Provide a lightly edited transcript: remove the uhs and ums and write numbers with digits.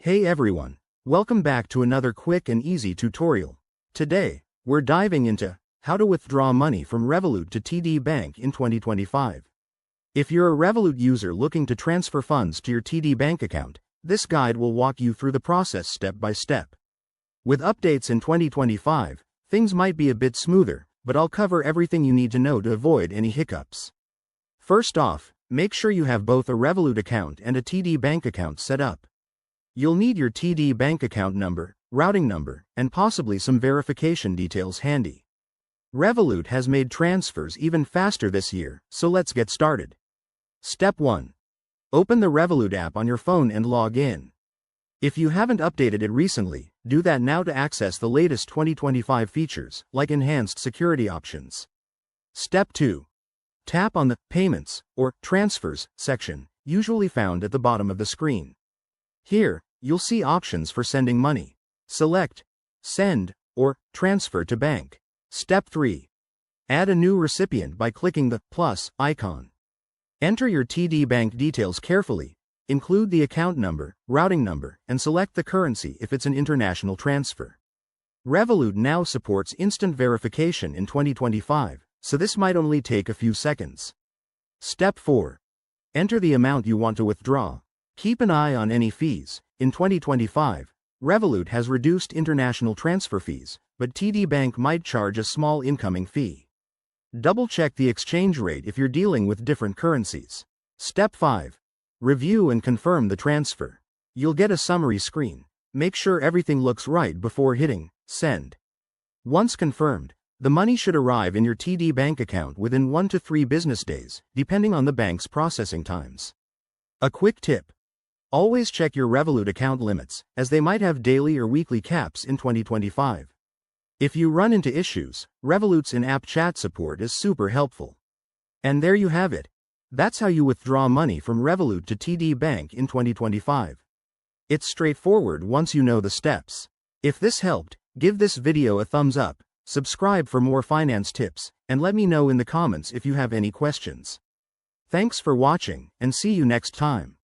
Hey everyone, welcome back to another quick and easy tutorial. Today, we're diving into how to withdraw money from Revolut to TD Bank in 2025. If you're a Revolut user looking to transfer funds to your TD Bank account, this guide will walk you through the process step by step. With updates in 2025, things might be a bit smoother, but I'll cover everything you need to know to avoid any hiccups. First off, make sure you have both a Revolut account and a TD Bank account set up. You'll need your TD Bank account number, routing number, and possibly some verification details handy. Revolut has made transfers even faster this year, so let's get started. Step 1. Open the Revolut app on your phone and log in. If you haven't updated it recently, do that now to access the latest 2025 features, like enhanced security options. Step 2. Tap on the Payments or Transfers section, usually found at the bottom of the screen. Here, you'll see options for sending money. Select Send or Transfer to Bank. Step 3. Add a new recipient by clicking the plus icon. Enter your TD Bank details carefully. Include the account number, routing number, and select the currency if it's an international transfer. Revolut now supports instant verification in 2025, so this might only take a few seconds. Step 4. Enter the amount you want to withdraw. Keep an eye on any fees. In 2025, Revolut has reduced international transfer fees, but TD Bank might charge a small incoming fee. Double-check the exchange rate if you're dealing with different currencies. Step 5. Review and confirm the transfer. You'll get a summary screen. Make sure everything looks right before hitting Send. Once confirmed, the money should arrive in your TD Bank account within 1 to 3 business days, depending on the bank's processing times. A quick tip. Always check your Revolut account limits, as they might have daily or weekly caps in 2025. If you run into issues, Revolut's in-app chat support is super helpful. And there you have it. That's how you withdraw money from Revolut to TD Bank in 2025. It's straightforward once you know the steps. If this helped, give this video a thumbs up, subscribe for more finance tips, and let me know in the comments if you have any questions. Thanks for watching, and see you next time.